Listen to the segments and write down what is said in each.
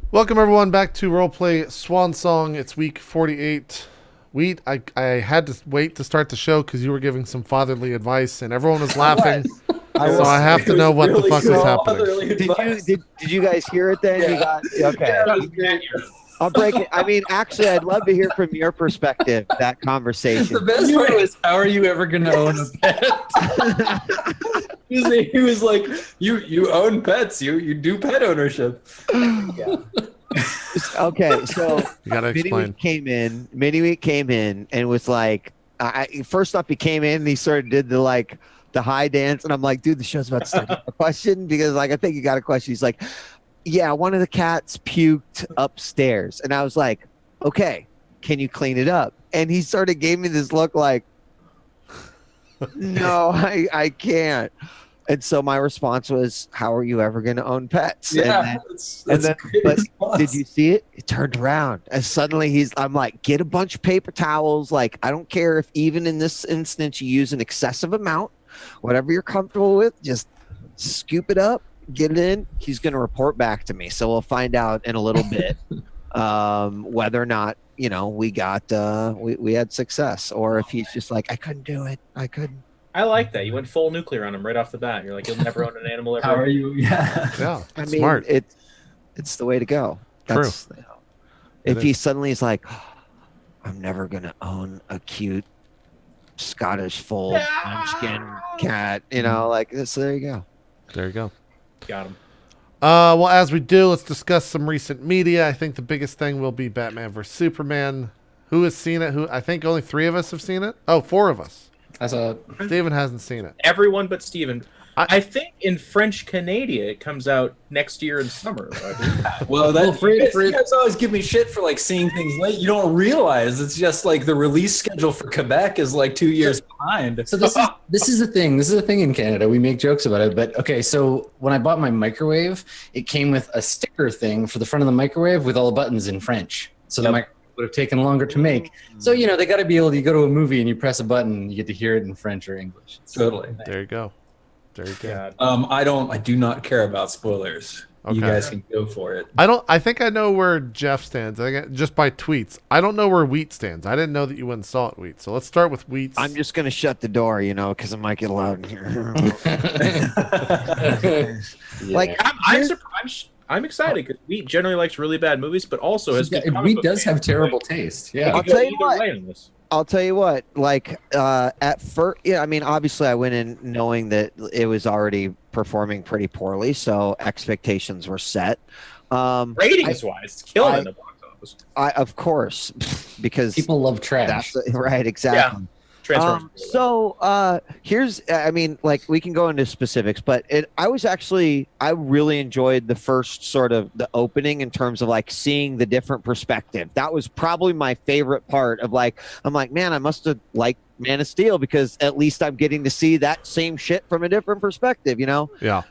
Welcome everyone back to Roleplay Swan Song. It's week 48. Wheat, I had to wait to start the show because you were giving some fatherly advice and everyone was laughing. So I have to know what the fuck was happening. Did you guys hear it then? Yeah. You got okay. I'll break it. I mean, actually, I'd love to hear from your perspective that conversation. The best part was, how are you ever going to own a pet? he was like, you own pets. You do pet ownership. Yeah. Okay, so You gotta explain. Mini-Week came in and was like, first up, he came in and he sort of did the high dance, and I'm like, dude, the show's about to start. A question, because I think you got a question. He's like, yeah, one of the cats puked upstairs, and I was like, okay, can you clean it up? And he sort of gave me this look like, no, I can't. And so my response was, how are you ever going to own pets? Yeah, but did you see it? It turned around, and suddenly I'm like, get a bunch of paper towels. Like, I don't care if even in this instance you use an excessive amount, whatever you're comfortable with, just scoop it up, get it in. He's going to report back to me. So we'll find out in a little bit whether or not, we got, we had success, or if he's just like, I couldn't do it. I couldn't. I like that. You went full nuclear on him right off the bat. You're like, you'll never own an animal ever. How are you? Yeah. Yeah, I mean, smart. It's the way to go. True. If he suddenly is like, oh, I'm never going to own a cute Scottish fold munchkin cat, like this. So there you go. There you go. Got him. Well, as we do, let's discuss some recent media. I think the biggest thing will be Batman vs Superman. Who has seen it? I think only 3 of us have seen it. Oh, 4 of us. I saw it. Steven hasn't seen it. Everyone but Steven. I think in French Canada it comes out next year in summer. Well, you guys always give me shit for like seeing things late. You don't realize it's just like the release schedule for Quebec is like 2 years behind. So this is the thing. This is a thing in Canada. We make jokes about it, but okay. So when I bought my microwave, it came with a sticker thing for the front of the microwave with all the buttons in French. So the microwave would have taken longer to make. So they got to be able to. You go to a movie and you press a button, you get to hear it in French or English. Totally. There you go. There you go. I do not care about spoilers. Okay. You guys can go for it. I think I know where Geoff stands. Just by tweets. I don't know where Wheat stands. I didn't know that you went and saw it, Wheat. So let's start with Wheat. I'm just going to shut the door, because it might get loud in here. Like, I'm excited because Wheat generally likes really bad movies, but also has good comic Wheat book does fans. have terrible taste. Yeah. I'll tell you what. Way on this. I'll tell you what, at first, I mean, obviously I went in knowing that it was already performing pretty poorly, so expectations were set. Ratings-wise, it's killing the box office. Of course, because people love trash. That's right, exactly. Yeah. Here's, we can go into specifics, but I really enjoyed the first sort of the opening in terms of like seeing the different perspective. That was probably my favorite part of I'm like, man, I must have liked Man of Steel because at least I'm getting to see that same shit from a different perspective, Yeah.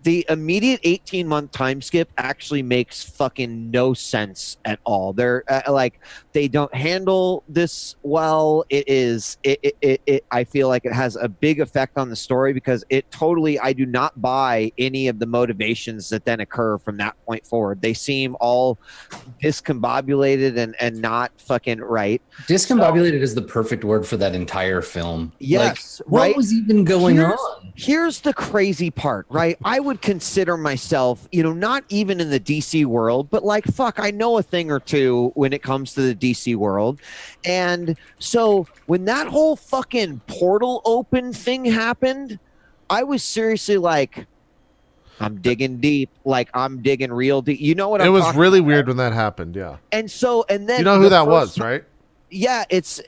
The immediate 18-month time skip actually makes fucking no sense at all. They're they don't handle this well. I feel like it has a big effect on the story because I do not buy any of the motivations that then occur from that point forward. They seem all discombobulated and not fucking right. Discombobulated is the perfect word for that entire film. Yes. What was even going on? Here's the crazy part, right? I would consider myself, not even in the DC world, but I know a thing or two when it comes to the DC world. And so when that whole fucking portal open thing happened, I was seriously like, I'm digging deep, I'm digging real deep. You know what It was really weird when that happened, yeah. And then you know who that was, right? Yeah, it's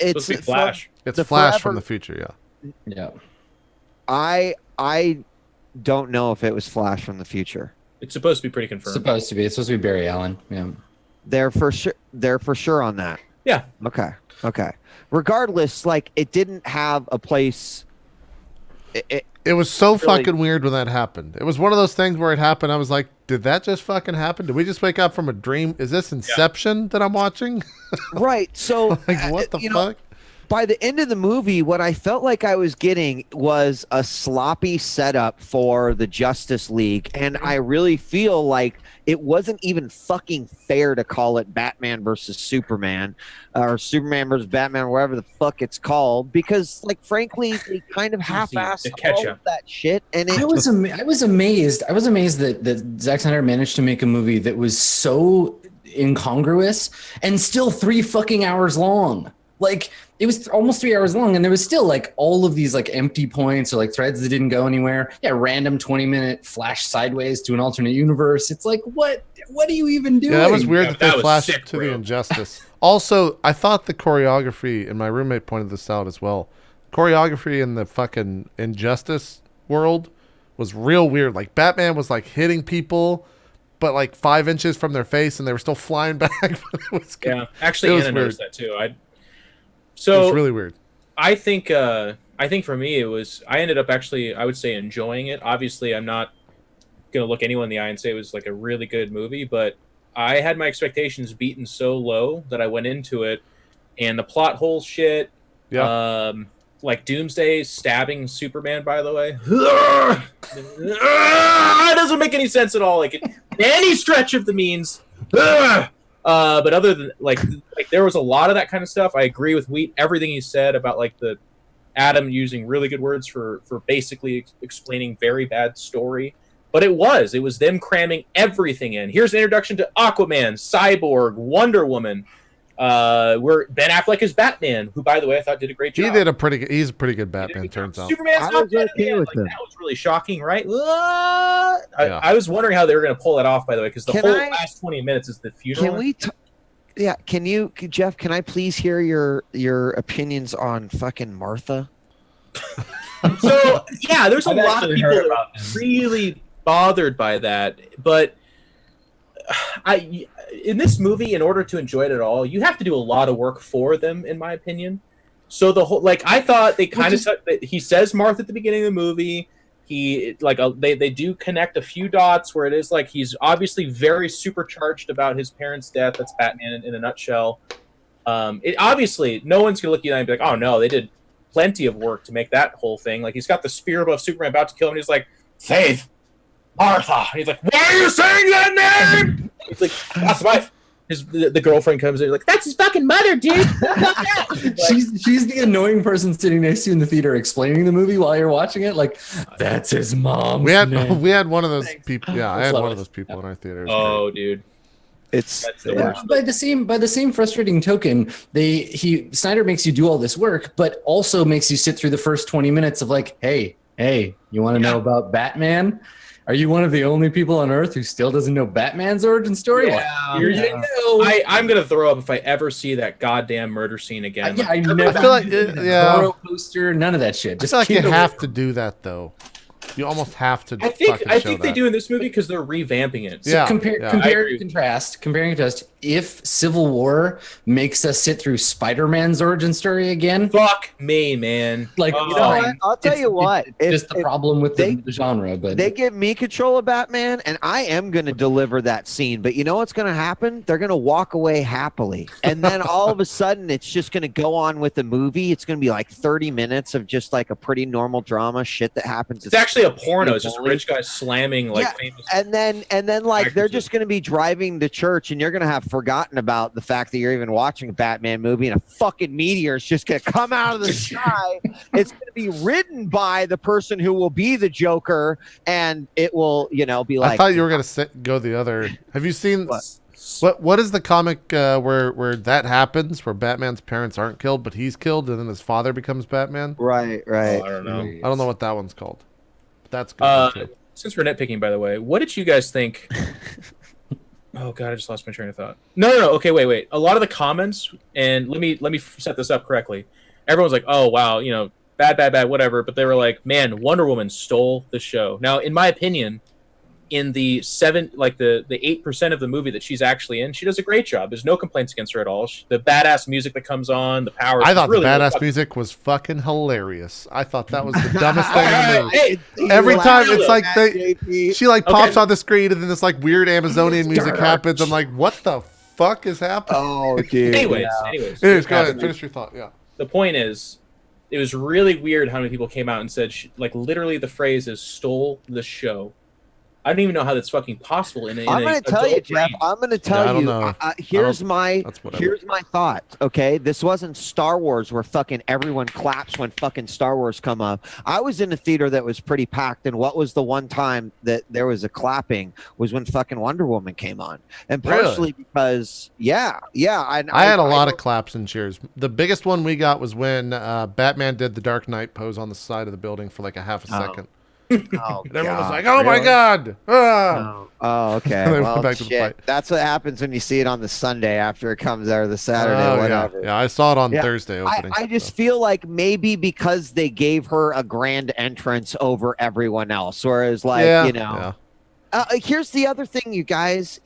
Flash. It's Flash from the future, yeah. Yeah. I don't know if it was Flash from the future. It's supposed to be pretty confirmed. It's supposed to be Barry Allen. Yeah. They're for sure on that. Yeah. Okay. Regardless, it didn't have a place. It was so fucking weird when that happened. It was one of those things where it happened. I was like, did that just fucking happen? Did we just wake up from a dream? Is this Inception that I'm watching? Right. So what the fuck? by the end of the movie, what I felt like I was getting was a sloppy setup for the Justice League. And I really feel like it wasn't even fucking fair to call it Batman versus Superman or Superman versus Batman, or whatever the fuck it's called, because, like, frankly, they kind of half-assed all of that shit. And I was amazed. I was amazed that Zack Snyder managed to make a movie that was so incongruous and still 3 fucking hours long. Like, it was almost 3 hours long, and there was still like all of these like empty points or like threads that didn't go anywhere. Yeah, random 20-minute flash sideways to an alternate universe. It's like, what are you even doing? Yeah, that was weird that they flashed to the Injustice. Also, I thought the choreography, and my roommate pointed this out as well, choreography in the fucking Injustice world was real weird. Like, Batman was like hitting people, but like 5 inches from their face, and they were still flying back. Yeah, actually, Anna noticed that too. So it was really weird. I think for me I ended up actually, I would say, enjoying it. Obviously, I'm not gonna look anyone in the eye and say it was like a really good movie, but I had my expectations beaten so low that I went into it, and the plot hole shit, like Doomsday stabbing Superman, by the way, it doesn't make any sense at all. Like any stretch of the means. But other than like there was a lot of that kind of stuff. I agree with Wheat, everything he said about like the Adam using really good words for basically explaining very bad story. But it was them cramming everything in. Here's an introduction to Aquaman, Cyborg, Wonder Woman. Where Ben Affleck is Batman, who, by the way, I thought did a great job. He's a pretty good Batman, turns out. Superman's not Batman. Like, that was really shocking, right? I was wondering how they were going to pull that off, by the way, because the last 20 minutes is the funeral. Can you, Geoff, can I please hear your opinions on fucking Martha? So, yeah, there's a lot of people that are really bothered by that, but in this movie, in order to enjoy it at all, you have to do a lot of work for them, in my opinion. So the whole, like, I thought they kind of he says Martha at the beginning of the movie. He they do connect a few dots where it is like he's obviously very supercharged about his parents' death. That's Batman in a nutshell. It obviously no one's gonna look at you and be like, oh no, they did plenty of work to make that whole thing. Like, he's got the spear above Superman about to kill him, and he's like, Faith, Martha. And he's like, why are you saying that name? He's like, that's my. The girlfriend comes in, like, that's his fucking mother, dude. she's the annoying person sitting next to you in the theater explaining the movie while you're watching it. Like, that's his mom. We had one of those people. Yeah, I had one of those people in our theater. Oh, dude. That's the worst. By the same frustrating token, Snyder makes you do all this work, but also makes you sit through the first 20 minutes of like, hey, you want to know about Batman? Are you one of the only people on Earth who still doesn't know Batman's origin story? Yeah. Here you go. I'm gonna throw up if I ever see that goddamn murder scene again. I feel like poster, none of that shit. Just I feel like you have to do that though. You almost have to. I think they do in this movie because they're revamping it. So compare and contrast. Comparing and contrast. If Civil War makes us sit through Spider-Man's origin story again, fuck me, man. Like, I'll tell you what. It's just the problem with the genre. But they give me control of Batman, and I am going to deliver that scene. But you know what's going to happen? They're going to walk away happily, and then all of a sudden, it's just going to go on with the movie. It's going to be like 30 minutes of just like a pretty normal drama shit that happens. It's actually a porno. It's just a rich guy slamming like famous. And then like they're just going to be driving to church, and you're going to have forgotten about the fact that you're even watching a Batman movie, and a fucking meteor is just going to come out of the sky. It's going to be ridden by the person who will be the Joker, and it will, be like. I thought you were going to go the other. Have you seen what is the comic where that happens, where Batman's parents aren't killed, but he's killed, and then his father becomes Batman? Right. Oh, I don't know. I don't know what that one's called. That's good too. Since we're nitpicking, by the way, what did you guys think? Oh god, I just lost my train of thought. No. Okay, wait. A lot of the comments, and let me set this up correctly. Everyone's like, "Oh wow, bad, whatever." But they were like, "Man, Wonder Woman stole the show." Now, in my opinion, in the 8% of the movie that she's actually in, she does a great job. There's no complaints against her at all. The badass music that comes on, the power. I thought the badass music was fucking hilarious. I thought that was the dumbest thing in the movie. Every time it's like she like pops on the screen, and then this like weird Amazonian music happens. I'm like, what the fuck is happening? Oh, dude. Anyways, go ahead. Finish your thought. Yeah. the point is, it was really weird how many people came out and said, like, literally the phrase is "stole the show." I don't even know how that's fucking possible. I'm going to tell you, Jeff. I'm going to tell you. Here's my thought. Okay, this wasn't Star Wars where fucking everyone claps when fucking Star Wars come up. I was in a theater that was pretty packed, and what was the one time that there was a clapping was when fucking Wonder Woman came on, and partially because I had a lot of claps and cheers. The biggest one we got was when Batman did the Dark Knight pose on the side of the building for like a half a second. Oh, and everyone was like, "Oh my god!" Ah! Oh, okay. Well, shit. That's what happens when you see it on the Sunday after it comes out, or the Saturday, whatever. Yeah, I saw it on Thursday opening. I just feel like maybe because they gave her a grand entrance over everyone else, whereas here's the other thing, you guys.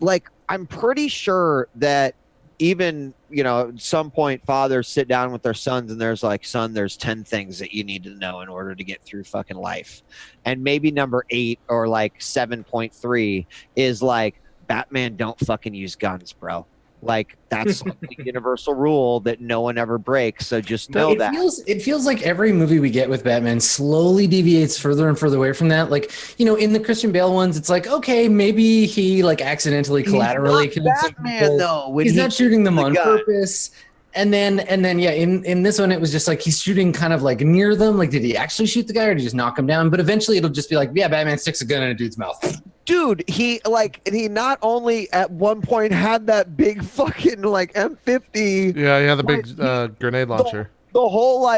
Like I'm pretty sure that even at some point fathers sit down with their sons and there's like, son, there's 10 things that you need to know in order to get through fucking life, and maybe number 8 or like 7.3 is like, Batman don't fucking use guns, bro. Like, that's like the universal rule that no one ever breaks. So just know it feels like every movie we get with Batman slowly deviates further and further away from that. Like, in the Christian Bale ones, it's like, okay, maybe he like accidentally collaterally killed Batman, though. He's not shooting them on purpose. And then in this one, it was just like he's shooting kind of like near them. Like, did he actually shoot the guy or did he just knock him down? But eventually it'll just be like, yeah, Batman sticks a gun in a dude's mouth. Dude, he not only at one point had that big fucking like M50. Yeah, the big grenade launcher. The whole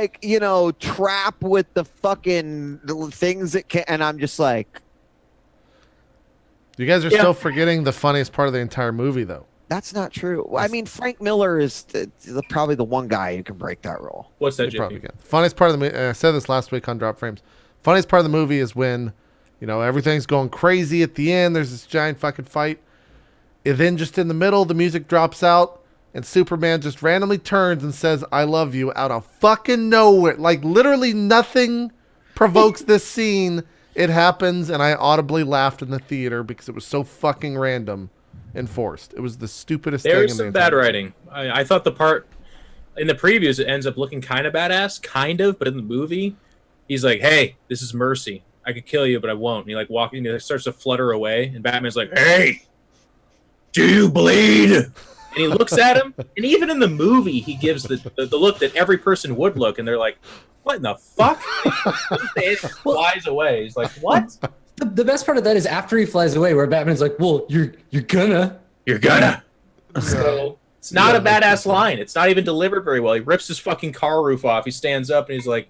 trap with the fucking things that can, and I'm just like, you guys are still forgetting the funniest part of the entire movie, though. That's not true. I mean, Frank Miller is probably the one guy who can break that rule. What's that, JP? Funniest part of the movie, I said this last week on Drop Frames, funniest part of the movie is when everything's going crazy at the end. There's this giant fucking fight. And then just in the middle, the music drops out and Superman just randomly turns and says, "I love you," out of fucking nowhere. Like, literally nothing provokes this scene. It happens, and I audibly laughed in the theater because it was so fucking random and forced. It was the stupidest thing. There's some bad writing. I thought the part in the previews, it ends up looking kind of badass, but in the movie, he's like, "Hey, this is mercy. I could kill you, but I won't." And he starts to flutter away, and Batman's like, "Hey, do you bleed?" And he looks at him, and even in the movie, he gives the look that every person would look, and they're like, "What in the fuck?" He flies away. He's like, "What?" The best part of that is after he flies away, where Batman's like, "Well, you're gonna." So it's not a badass line. It's not even delivered very well. He rips his fucking car roof off. He stands up and he's like,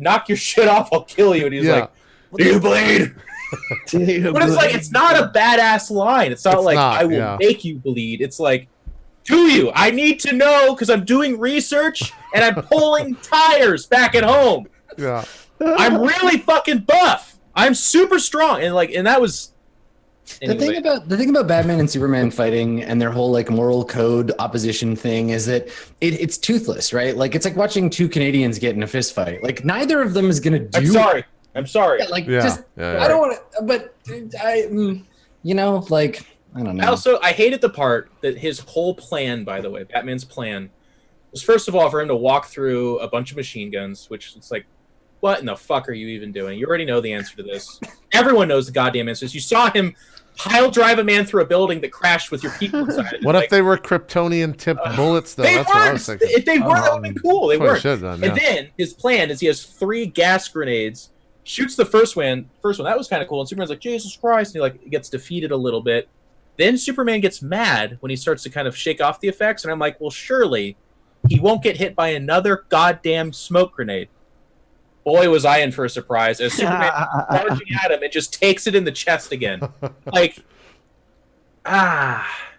"Knock your shit off, I'll kill you." And he's like, "Do you bleed?" But it's like, it's not a badass line. It's not I will make you bleed. It's like, do you? I need to know because I'm doing research and I'm pulling tires back at home. Yeah. I'm really fucking buff. I'm super strong. And that was anyway. The thing about Batman and Superman fighting and their whole like moral code opposition thing is that it's toothless, right? Like, it's like watching two Canadians get in a fist fight. Like, neither of them is gonna do. I'm sorry. I don't want to, but I don't know. Also, I hated the part that his whole plan, by the way, Batman's plan, was first of all for him to walk through a bunch of machine guns, which it's like, what in the fuck are you even doing? You already know the answer to this. Everyone knows the goddamn answers. You saw him pile drive a man through a building that crashed with your people inside. What if they were Kryptonian tipped bullets, though? That's what I was thinking. If they were, that would have been cool. They weren't. And then his plan is he has 3 gas grenades, shoots the first one. That was kind of cool. And Superman's like, Jesus Christ. And he gets defeated a little bit. Then Superman gets mad when he starts to kind of shake off the effects. And I'm like, well, surely he won't get hit by another goddamn smoke grenade. Boy, was I in for a surprise as Superman charging at him and just takes it in the chest again. Like,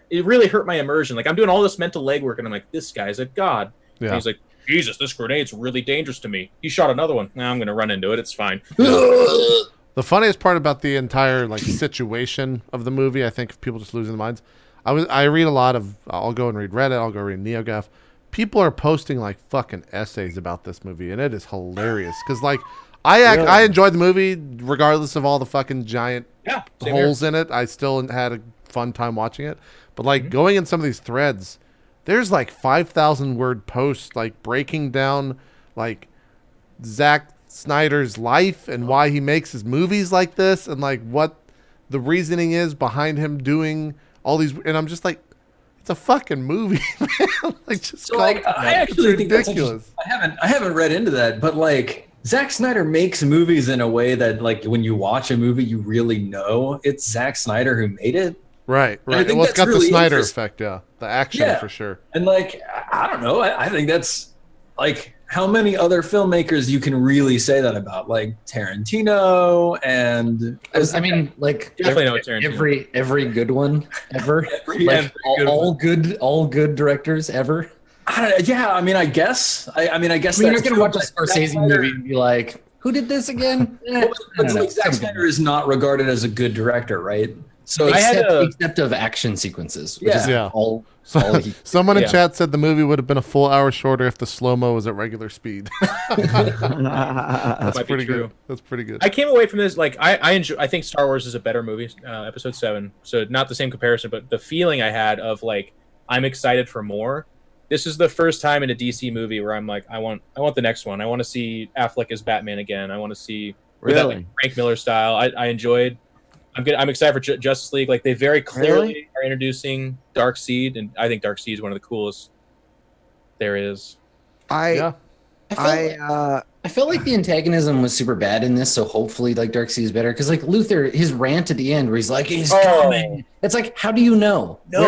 it really hurt my immersion. Like, I'm doing all this mental legwork, and I'm like, this guy's a god. Yeah. And he's like, Jesus, this grenade's really dangerous to me. He shot another one. Now I'm going to run into it. It's fine. The funniest part about the entire situation of the movie, I think, if people just losing their minds, I read a lot of, I'll go and read Reddit, I'll go read NeoGAF. People are posting fucking essays about this movie, and it is hilarious because I enjoyed the movie regardless of all the fucking giant holes in it. I still had a fun time watching it, but going in some of these threads, there's like 5,000 word posts like breaking down like Zack Snyder's life and why he makes his movies like this and like what the reasoning is behind him doing all these. And I'm just like, it's a fucking movie, man. Like, just So like, I actually think that's ridiculous. I haven't read into that, but like Zack Snyder makes movies in a way that like when you watch a movie, you really know it's Zack Snyder who made it. Right. I think Well, it's that's got the really Snyder interesting. effect, yeah. The action for sure. And like, I don't know. I think that's like how many other filmmakers you can really say that about, like Tarantino and I mean, like Definitely know Tarantino. every good one ever, like all good directors ever. I mean, I guess. I mean, I guess You're that's not gonna true, watch a but Scorsese movie and be like, "Who did this again?" But like Zack Snyder is not regarded as a good director, right? So except of action sequences, which is Yeah. all Someone in Yeah. chat said the movie would have been a full hour shorter if the slow-mo was at regular speed. That's Might be pretty true. good. That's pretty good. I came away from this like I enjoy. I think Star Wars is a better movie. Episode 7. So not the same comparison, but the feeling I had of like I'm excited for more. This is the first time in a DC movie where I'm like I want the next one. I want to see Affleck as Batman again. I want to see that like, Frank Miller style. I enjoyed. I'm excited for Justice League. Like they very clearly are introducing Darkseid, and I think Darkseid is one of the coolest there is. Yeah. I felt like the antagonism was super bad in this, so hopefully like Darkseid is better. Because like Luther, his rant at the end where he's like, "He's coming." It's like, how do you know? No.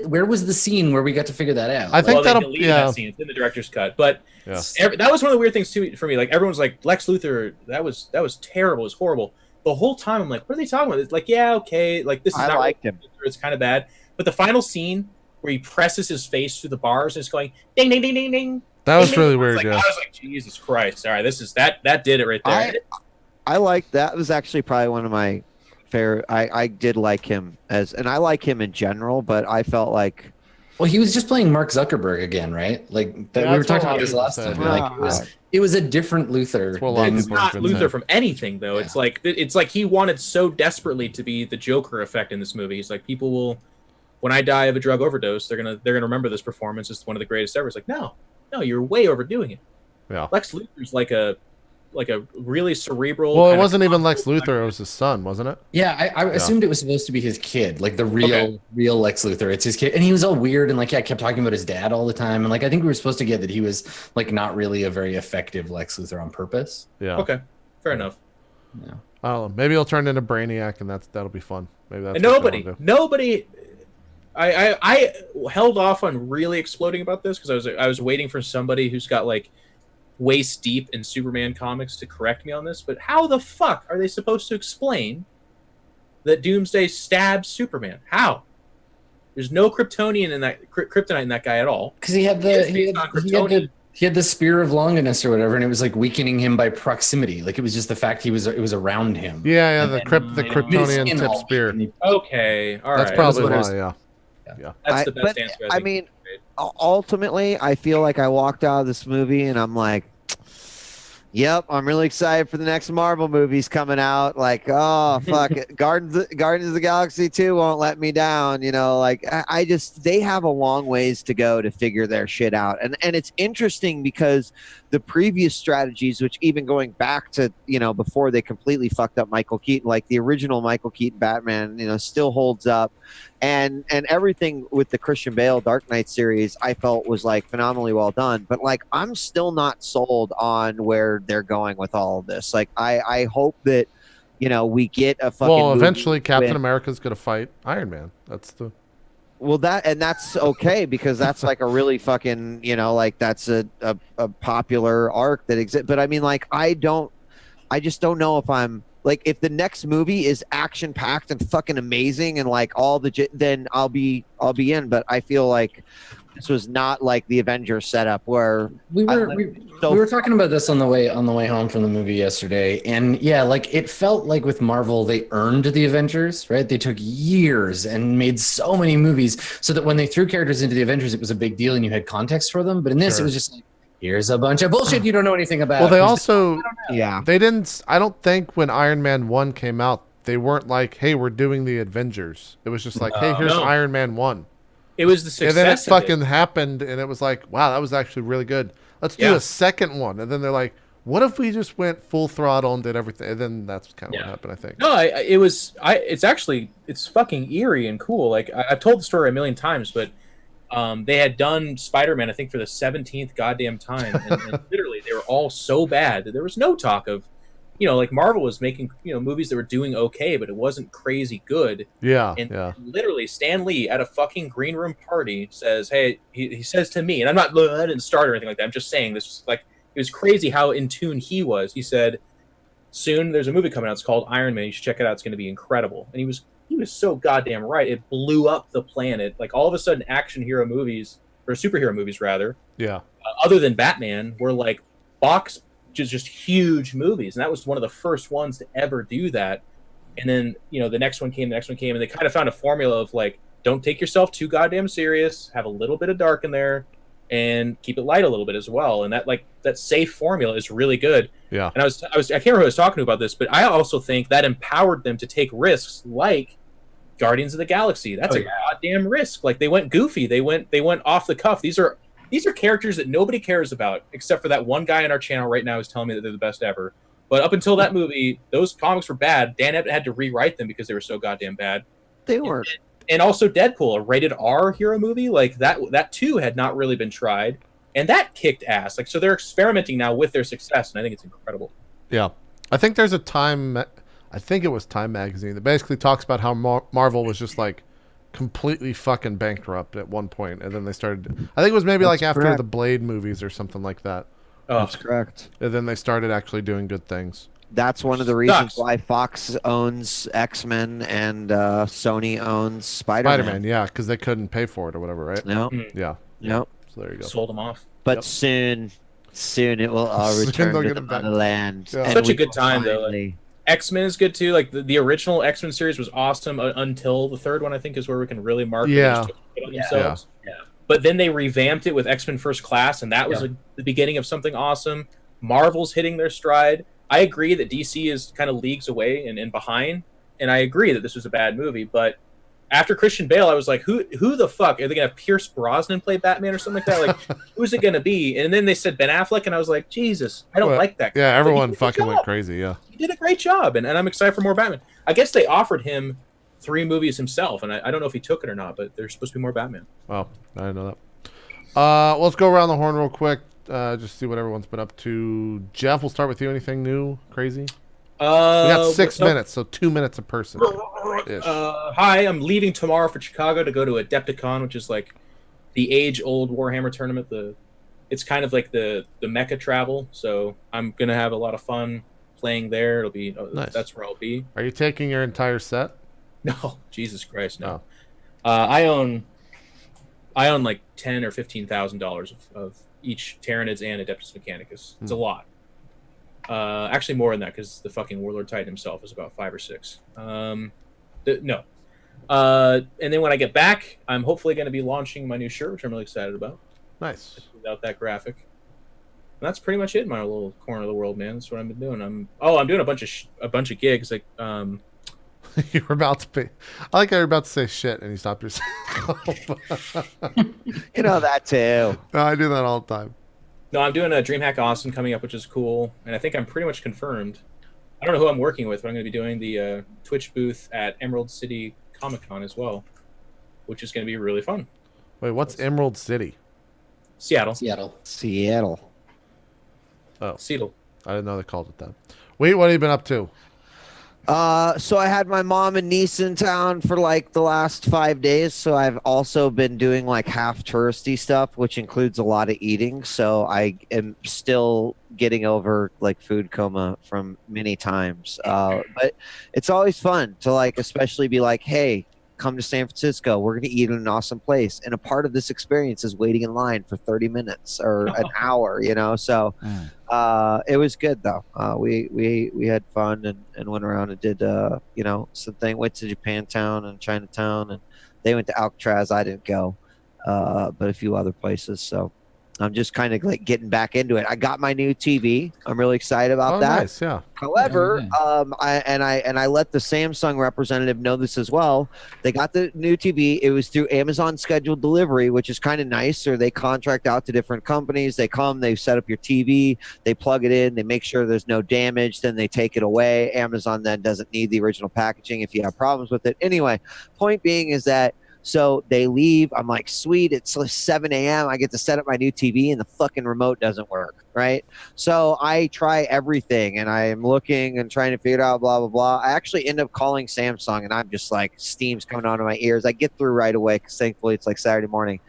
Where was the scene where we got to figure that out? I think they that'll deleted that scene. It's in the director's cut, but Yeah. that was one of the weird things too for me. Like everyone's like Lex Luthor, that was terrible. It was horrible. The whole time I'm like, what are they talking about? It's like, yeah, okay, like this is I not liked really him. Luthor, it's kind of bad. But the final scene where he presses his face through the bars and it's going ding ding ding ding ding. That was ding, really ding. weird, I yeah. was like, Jesus Christ! All right, this is that did it right there. I like that. Was actually probably one of my favorite. I did like him and I like him in general, but I felt like Well, he was just playing Mark Zuckerberg again, right? Like that Yeah, we were that's what talking a lot about of this people last said, time. yeah. Like it was a different Luther. That's what a lot of than- It's people not been Luthor saying. from anything though. Yeah. It's like he wanted so desperately to be the Joker effect in this movie. He's like, people will, when I die of a drug overdose, they're gonna remember this performance as one of the greatest ever. It's like, no, you're way overdoing it. Yeah. Lex Luthor's like a really cerebral. Well, it kind of wasn't even Lex Luthor. It was his son, wasn't it? Yeah, I assumed it was supposed to be his kid, like the real Lex Luthor. It's his kid, and he was all weird and like kept talking about his dad all the time. And like I think we were supposed to get that he was like not really a very effective Lex Luthor on purpose. Yeah. Okay, fair enough. Yeah. I don't know. Maybe he'll turn into Brainiac, and that'll be fun. Maybe that's And what they wanna do. nobody. I held off on really exploding about this because I was waiting for somebody who's got like waist deep in Superman comics to correct me on this. But how the fuck are they supposed to explain that Doomsday stabs Superman? How? There's no kryptonite in that guy at all. Because he had the spear of Longinus or whatever, and it was like weakening him by proximity. Like it was just the fact it was around him. Yeah, And the then, Kryptonian skin tip all spear. weak, and he- Okay, all right. That's probably That's what why. it Yeah. That's the best but, answer. I mean, ultimately, I feel like I walked out of this movie and I'm like, yep, I'm really excited for the next Marvel movies coming out. Like, oh fuck it. Guardians of the Galaxy 2 won't let me down. You know, like I just they have a long ways to go to figure their shit out. And it's interesting because the previous strategies, which even going back to, you know, before they completely fucked up Michael Keaton, like the original Michael Keaton Batman, you know, still holds up. And everything with the Christian Bale Dark Knight series, I felt was like phenomenally well done. But like, I'm still not sold on where they're going with all of this. Like, I hope that, you know, we get a fucking. Well, movie eventually, Captain with- America's gonna fight Iron Man. That's the. Well, that's okay because that's like a really fucking, you know, like that's a popular arc that exists. But I mean, like, I just don't know if I'm. Like, if the next movie is action packed and fucking amazing and like then I'll be in. But I feel like this was not like the Avengers setup where we were talking about this on the way home from the movie yesterday, and yeah, like it felt like with Marvel they earned the Avengers, right? They took years and made so many movies so that when they threw characters into the Avengers, it was a big deal and you had context for them. But in this, it was just like, here's a bunch of bullshit you don't know anything about. Well, they Here's also yeah. they didn't. I don't think when Iron Man 1 came out, they weren't like, "Hey, we're doing the Avengers." It was just like, "Hey, here's No. Iron Man 1." It was the success. And then it of fucking happened, and it was like, wow, that was actually really good. Let's do a second one. And then they're like, what if we just went full throttle and did everything? And then that's kind of what happened, I think. No, it's fucking eerie and cool. Like I've told the story a million times, but they had done Spider-Man, I think, for the 17th goddamn time, and literally they were all so bad that there was no talk of, like Marvel was making movies that were doing okay, but it wasn't crazy good. Yeah, and literally Stan Lee at a fucking green room party says, "Hey," he says to me, and I didn't start or anything like that. I'm just saying this was like. It was crazy how in tune he was. He said, "Soon there's a movie coming out. It's called Iron Man. You should check it out. It's going to be incredible." And he was so goddamn right. It blew up the planet. Like all of a sudden, action hero movies or superhero movies rather, other than Batman, were like just huge movies, and that was one of the first ones to ever do that. And then the next one came, and they kind of found a formula of like, don't take yourself too goddamn serious. Have a little bit of dark in there. And keep it light a little bit as well, and that safe formula is really good. Yeah. And I can't remember who I was talking to about this, but I also think that empowered them to take risks like Guardians of the Galaxy. That's a goddamn risk. Like they went goofy, they went off the cuff. These are characters that nobody cares about except for that one guy on our channel right now who's telling me that they're the best ever. But up until that movie, those comics were bad. Dan Abbott had to rewrite them because they were so goddamn bad. They weren't. And also Deadpool, a rated R hero movie, like that too had not really been tried, and that kicked ass. Like so, they're experimenting now with their success, and I think it's incredible. Yeah, I think there's a Time. I think it was Time magazine that basically talks about how Marvel was just like completely fucking bankrupt at one point, and then they started. I think it was maybe like after the Blade movies or something like that. Oh. That's correct. And then they started actually doing good things. That's one of the reasons why Fox owns X-Men and Sony owns Spider-Man. Spider-Man, yeah, because they couldn't pay for it or whatever, right? No. Yeah. Yep. So there you go. Sold them off. But soon it will all return to the motherland. Yeah. Such a good time, though. Like, X-Men is good, too. Like, the original X-Men series was awesome until the third one, I think, is where we can really mark yeah. it on themselves. Yeah. But then they revamped it with X-Men First Class, and that was the beginning of something awesome. Marvel's hitting their stride. I agree that DC is kind of leagues away and behind, and I agree that this was a bad movie. But after Christian Bale, I was like, who the fuck? Are they going to have Pierce Brosnan play Batman or something like that? Like, who's it going to be? And then they said Ben Affleck, and I was like, Jesus, I don't like that guy. Yeah, everyone fucking went crazy, yeah. He did a great job, and I'm excited for more Batman. I guess they offered him 3 movies himself, and I don't know if he took it or not, but there's supposed to be more Batman. Wow, I didn't know that. Let's go around the horn real quick. Just see what everyone's been up to. Geoff, we'll start with you. Anything new, crazy? We got 6 minutes, so 2 minutes a person. Hi, I'm leaving tomorrow for Chicago to go to Adepticon, which is like the age-old Warhammer tournament. It's kind of like the Mecca travel, so I'm gonna have a lot of fun playing there. It'll be nice. That's where I'll be. Are you taking your entire set? No, Jesus Christ, no. I own like $10,000 or $15,000 of each Tyranids and Adeptus Mechanicus. It's a lot. Actually, more than that because the fucking Warlord Titan himself is about 5 or 6. No. And then when I get back, I'm hopefully going to be launching my new shirt, which I'm really excited about. Nice. Without that graphic. And that's pretty much it in my little corner of the world, man. That's what I've been doing. I'm doing a bunch of gigs. Like, you were about to pay. I like how you're about to say shit and you stopped yourself. You know that too. No, I do that all the time. No, I'm doing a DreamHack Austin coming up, which is cool. And I think I'm pretty much confirmed. I don't know who I'm working with, but I'm going to be doing the Twitch booth at Emerald City Comic Con as well, which is going to be really fun. Wait, what's Emerald City? Seattle. Oh. Seattle. I didn't know they called it that. Wait, what have you been up to? So I had my mom and niece in town for like the last 5 days. So I've also been doing like half touristy stuff, which includes a lot of eating. So I am still getting over like food coma from many times. But it's always fun to like, especially be like, hey, come to San Francisco. We're going to eat in an awesome place. And a part of this experience is waiting in line for 30 minutes or an hour, you know? So it was good though. We had fun and went around and did, something, went to Japantown and Chinatown and they went to Alcatraz. I didn't go, but a few other places. So I'm just kind of like getting back into it. I got my new TV. I'm really excited about that. Nice, yeah. However, I let the Samsung representative know this as well. They got the new TV. It was through Amazon scheduled delivery, which is kind of nice. Or they contract out to different companies. They come, they set up your TV, they plug it in, they make sure there's no damage, then they take it away. Amazon then doesn't need the original packaging if you have problems with it. Anyway, point being is that so they leave. I'm like, sweet, it's 7 a.m. I get to set up my new TV and the fucking remote doesn't work, right? So I try everything and I am looking and trying to figure it out, blah, blah, blah. I actually end up calling Samsung and I'm just like, steam's coming onto my ears. I get through right away because thankfully it's like Saturday morning.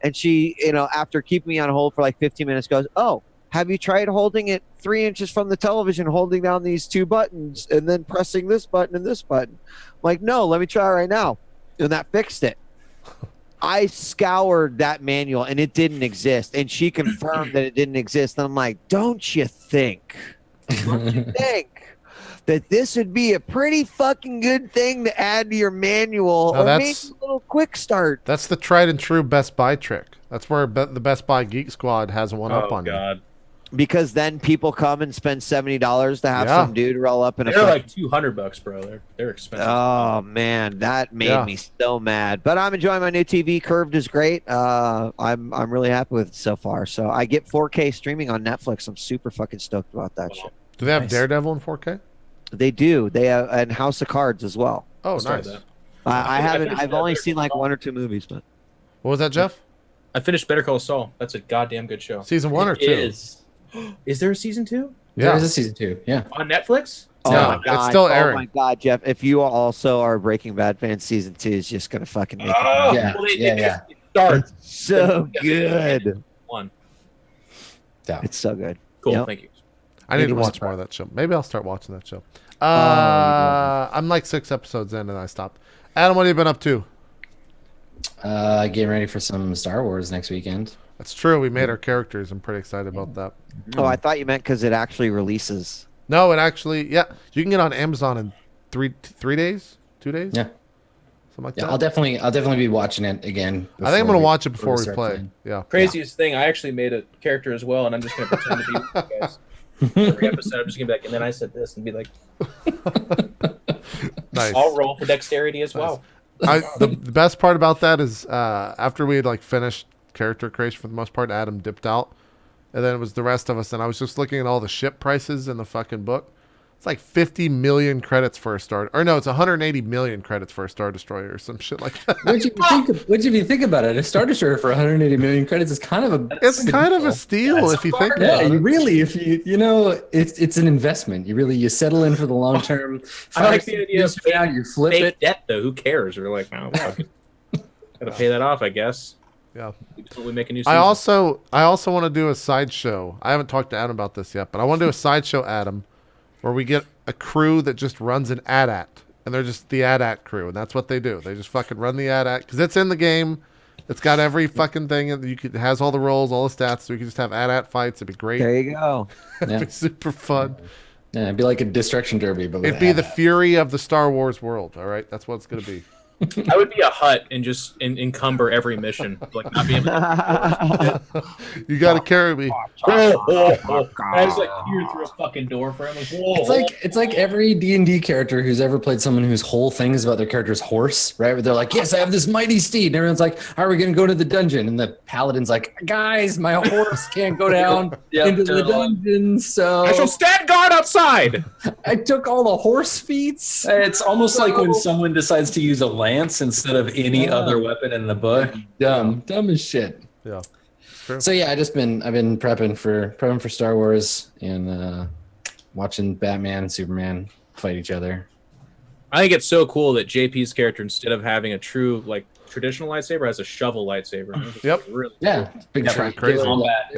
And she, after keeping me on hold for like 15 minutes goes, oh, have you tried holding it 3 inches from the television, holding down these 2 buttons and then pressing this button and this button? I'm like, no, let me try it right now. And that fixed it. I scoured that manual and it didn't exist. And she confirmed that it didn't exist. And I'm like, don't you think that this would be a pretty fucking good thing to add to your manual or maybe a little quick start? That's the tried and true Best Buy trick. That's where the Best Buy Geek Squad has one up on you. Because then people come and spend $70 to have some dude roll up in They're like $200, bro. They're expensive. Oh man, that made me so mad. But I'm enjoying my new TV. Curved is great. I'm really happy with it so far. So I get 4K streaming on Netflix. I'm super fucking stoked about that shit. Do they have Daredevil in 4K? They do. They have and House of Cards as well. Oh, nice. I haven't. I've only seen like 1 or 2 movies, but. What was that, Geoff? I finished Better Call Saul. That's a goddamn good show. Season 1 or 2? Is there a season 2? Yeah. There is a season 2. Yeah. On Netflix? Oh No, my God. it's still airing. Oh my God, Geoff! If you also are a Breaking Bad fan, season 2 is just gonna fucking make it. Yeah. It starts. It's so good. One. Yeah. It's so good. Cool. Yep. Thank you. I need to Maybe watch one more of that show. Maybe I'll start watching that show. you I'm like 6 episodes in and I stopped. Adam, what have you been up to? Getting ready for some Star Wars next weekend. That's true. We made our characters. I'm pretty excited about that. Oh, I thought you meant because it actually releases. No, it actually, you can get on Amazon in 3 days, 2 days. Yeah. Something like Yeah, that. I'll definitely be watching it again. I think I'm going to watch it before before we we start play. playing. Yeah. Craziest thing, I actually made a character as well, and I'm just going to pretend to be with you guys. Every episode, I'm just going to be like, and then I said this, and be like, Nice. I'll roll for dexterity as well. The best part about that is after we had like finished character creation for the most part, Adam dipped out, and then it was the rest of us, and I was just looking at all the ship prices in the fucking book. It's like 50 million credits for a star, or no, it's 180 million credits for a Star Destroyer or some shit like that. What'd you think about it? A Star Destroyer for 180 million credits is kind of a steal if you think yeah, about it. really, if it's an investment. You settle in for the long term. I like the idea of you flip fake it. debt, though. Who cares? We're like, oh, fuck it. Gotta pay that off, I guess. Yeah. We make a new season. I also want to do a sideshow. I haven't talked to Adam about this yet, but I want to do a sideshow, Adam, where we get a crew that just runs an AT-AT, and they're just the AT-AT crew, and that's what they do. They just fucking run the AT-AT because it's in the game. It's got every fucking thing, and it has all the roles, all the stats, so you can just have AT-AT fights. It'd be great. There you go. It'd be super fun. Yeah, it'd be like a destruction derby, but with It'd be the AT-AT. Fury of the Star Wars world. All right, that's what it's gonna be. I would be a hut and just encumber every mission, like not be able to. You got to carry me. I just like peer through a fucking door for him. Like, whoa. It's like every D&D character who's ever played someone whose whole thing is about their character's horse, right? Where they're like, yes, I have this mighty steed. And everyone's like, how are we going to go to the dungeon? And the paladin's like, guys, my horse can't go down into the dungeon. So I shall stand guard outside. I took all the horse feats. It's almost like when someone decides to use a lance instead of any other weapon in the book. Dumb as shit. Yeah. So yeah, I've been prepping for Star Wars and watching Batman and Superman fight each other. I think it's so cool that JP's character, instead of having a true like traditional lightsaber, has a shovel lightsaber. Yep. Really Yeah, big track. crazy. Combat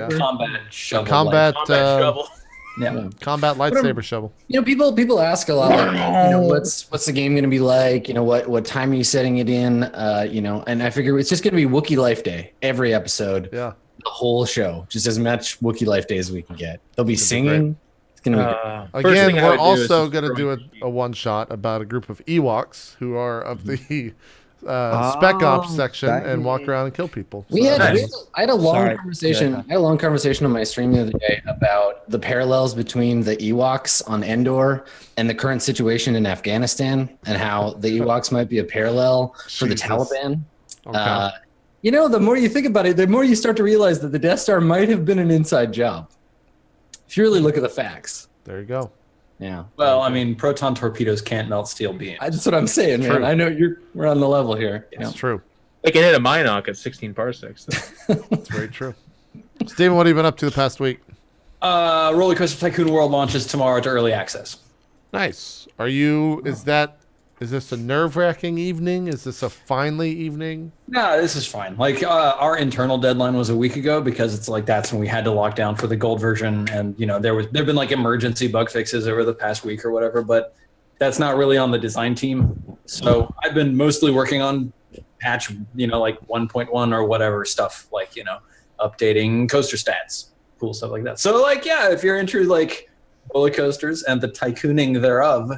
shovel. Combat shovel. Yeah. combat lightsaber shovel. People ask a lot, like, what's the game going to be like? What time are you setting it in? And I figure it's just going to be Wookiee Life Day every episode. Yeah. The whole show, just as much Wookiee Life Day as we can get. They'll be singing. It's going to be great. Again, we're also going to do a one shot about a group of Ewoks who are of the spec ops section right. and walk around and kill people. I had a long Sorry. conversation. I had a long conversation on my stream the other day about the parallels between the Ewoks on Endor and the current situation in Afghanistan, and how the Ewoks might be a parallel for the Jesus. Taliban. Okay. The more you think about it, the more you start to realize that the Death Star might have been an inside job. If you really look at the facts. There you go. Yeah. Well, I mean, proton torpedoes can't melt steel beams. That's what I'm saying, man. True. I know we're on the level here. It's true. They can hit a Minoc at 16 parsecs. That's very true. Steven, what have you been up to the past week? Roller Coaster Tycoon World launches tomorrow to early access. Nice. Is this a nerve-wracking evening? Is this a finally evening? No, this is fine. Like our internal deadline was a week ago because it's like that's when we had to lock down for the gold version, and there've been like emergency bug fixes over the past week or whatever, but that's not really on the design team. So I've been mostly working on patch, like 1.1 or whatever stuff, like updating coaster stats, cool stuff like that. So like if you're into like roller coasters and the tycooning thereof,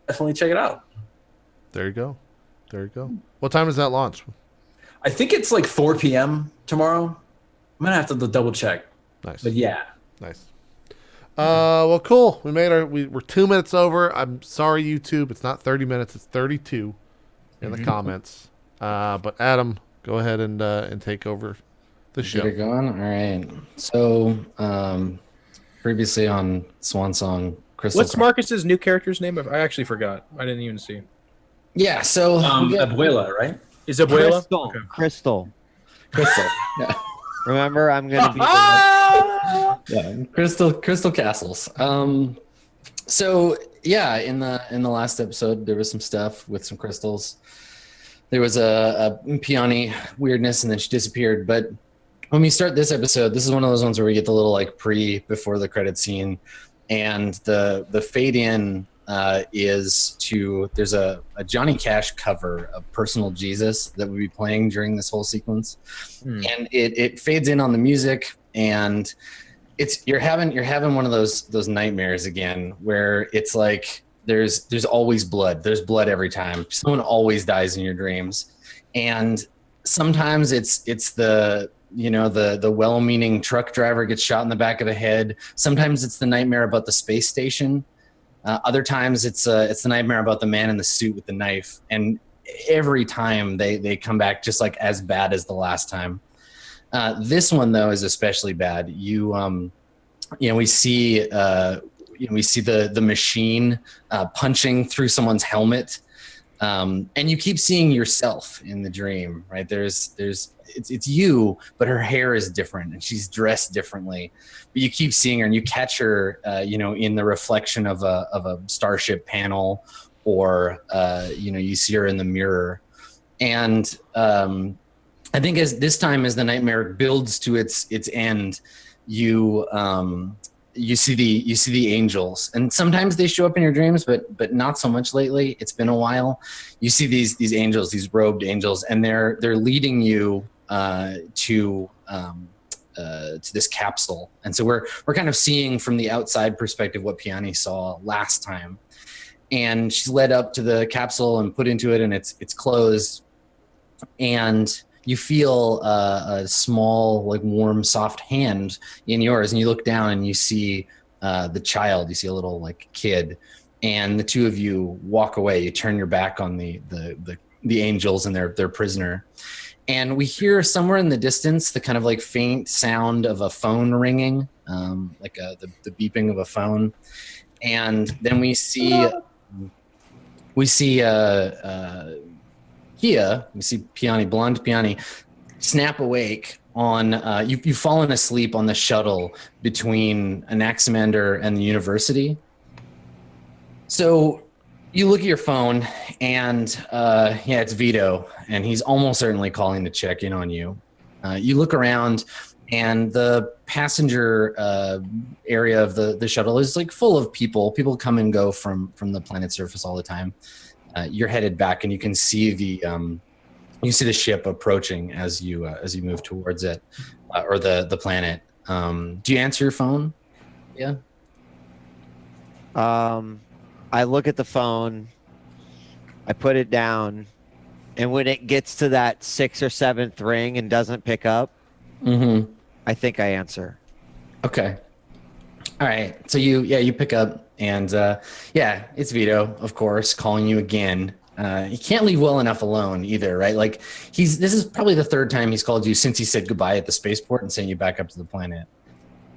definitely check it out. There you go. What time does that launch? I think it's like 4 p.m. tomorrow. I'm gonna have to double check. Nice. But yeah. Nice. Well, cool. We're 2 minutes over. I'm sorry, YouTube. It's not 30 minutes. It's 32 in the comments. But Adam, go ahead and take over the show. Get it going. All right. So, previously on Swan Song, Crystal. What's Marcus's new character's name? I actually forgot. I didn't even see. Yeah. So, Abuela, right? Is Abuela? Crystal. Okay. Crystal. Yeah. Remember, I'm gonna be. Yeah, crystal castles. So yeah, in the last episode there was some stuff with some crystals. There was a Peony weirdness, and then she disappeared. But when we start this episode, this is one of those ones where we get the little like before the credit scene, and the fade in there's a Johnny Cash cover of Personal Jesus that would be playing during this whole sequence, and it fades in on the music, and you're having one of those nightmares again where it's like there's always blood. There's blood every time. Someone always dies in your dreams, and sometimes it's the well-meaning truck driver gets shot in the back of the head. Sometimes it's the nightmare about the space station. Other times it's the nightmare about the man in the suit with the knife. And every time they come back just like as bad as the last time. This one though is especially bad. We see the machine punching through someone's helmet, and you keep seeing yourself in the dream. Right? It's you, but her hair is different and she's dressed differently. But you keep seeing her, and you catch her, in the reflection of a starship panel, or you see her in the mirror. And I think as the nightmare builds to its end, you see the angels, and sometimes they show up in your dreams, but not so much lately. It's been a while. You see these angels, these robed angels, and they're leading you to this capsule. And so we're kind of seeing from the outside perspective what Peony saw last time. And she's led up to the capsule and put into it, and it's closed. And you feel a small, like warm, soft hand in yours, and you look down and you see the child. You see a little like kid, and the two of you walk away. You turn your back on the angels and their prisoner, and we hear somewhere in the distance the kind of like faint sound of a phone ringing, like the beeping of a phone, and then we see Kia, we see Peony, blonde Peony, snap awake on, you've fallen asleep on the shuttle between Anaximander and the university. So you look at your phone, and it's Vito, and he's almost certainly calling to check in on you. You look around, and the passenger area of the shuttle is like full of people. People come and go from the planet's surface all the time. You're headed back, and you can see the ship approaching as you move towards it, or the planet. Do you answer your phone? Yeah. I look at the phone. I put it down, And when it gets to that 6th or 7th ring and doesn't pick up, I think I answer. Okay. All right. So you pick up, and it's Vito, of course, calling you again. He can't leave well enough alone either, right? Like this is probably the 3rd time he's called you since he said goodbye at the spaceport and sent you back up to the planet.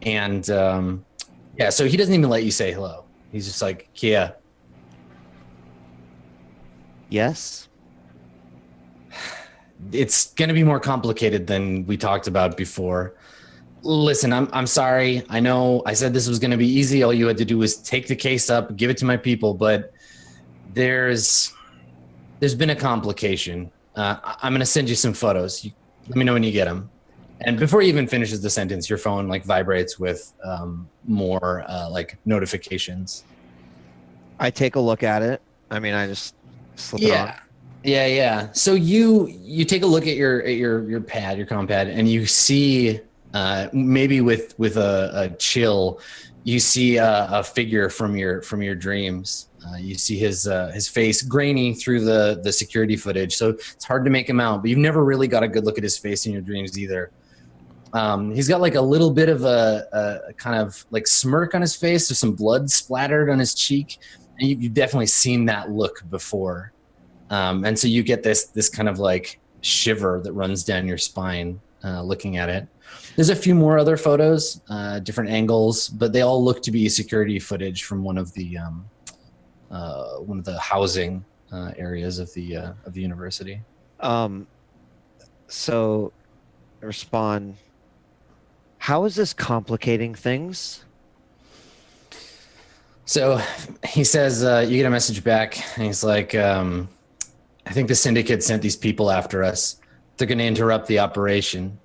And so he doesn't even let you say hello. He's just like, Kia. Yes. It's going to be more complicated than we talked about before. Listen, I'm sorry. I know I said this was going to be easy. All you had to do was take the case up, give it to my people, but there's been a complication. I'm going to send you some photos. Let me know when you get them. And before he even finishes the sentence, your phone like vibrates with more like notifications. I take a look at it. I mean, I just slip it on. Yeah. So you take a look at your pad, your comm pad, and you see maybe with a chill, you see a figure from your dreams. You see his face grainy through the security footage, so it's hard to make him out. But you've never really got a good look at his face in your dreams either. He's got like a little bit of a kind of like smirk on his face. There's some blood splattered on his cheek, and you've definitely seen that look before. And so you get this kind of like shiver that runs down your spine looking at it. There's a few more other photos, different angles, but they all look to be security footage from one of the housing areas of the university. So respond. How is this complicating things? So he says, you get a message back, and he's like, I think the syndicate sent these people after us. They're going to interrupt the operation.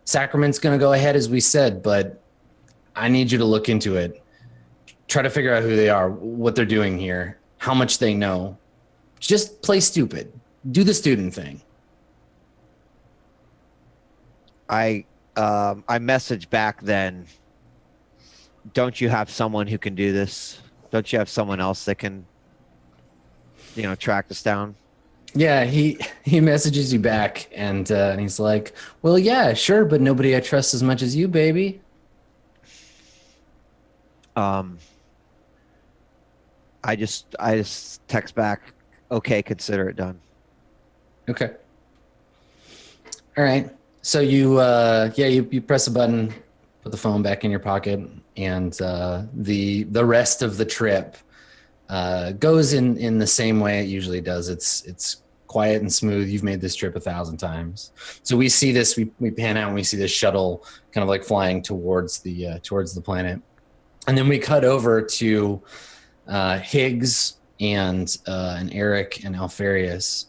Sacrament's going to go ahead, as we said, but I need you to look into it. Try to figure out who they are, what they're doing here, how much they know. Just play stupid. Do the student thing. I message back then. Don't you have someone who can do this? Don't you have someone else that can, track this down? Yeah, he messages you back, and he's like, well, yeah, sure, but nobody I trust as much as you, baby. I just text back, okay, consider it done. Okay. All right. So you press a button, put the phone back in your pocket, and the rest of the trip goes in the same way it usually does. It's quiet and smooth. You've made this trip 1,000 times. So we see this, we pan out and we see this shuttle kind of like flying towards the planet. And then we cut over to Higgs and Eric and Alfarius.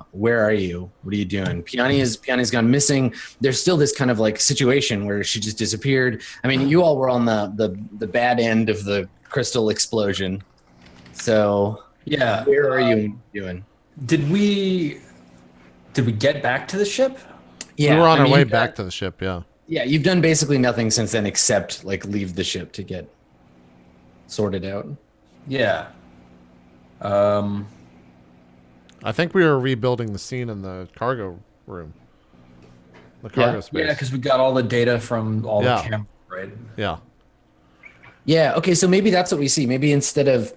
Where are you? What are you doing? Piani's gone missing. There's still this kind of like situation where she just disappeared. I mean, you all were on the bad end of the crystal explosion. So yeah, where are you doing? Did we get back to the ship? Yeah, we were on our way back to the ship. Yeah. Yeah, you've done basically nothing since then except like leave the ship to get sorted out. Yeah. I think we were rebuilding the scene in the cargo room. The cargo space. Yeah, because we got all the data from all the cameras, right? Yeah. Yeah, okay, so maybe that's what we see. Maybe instead of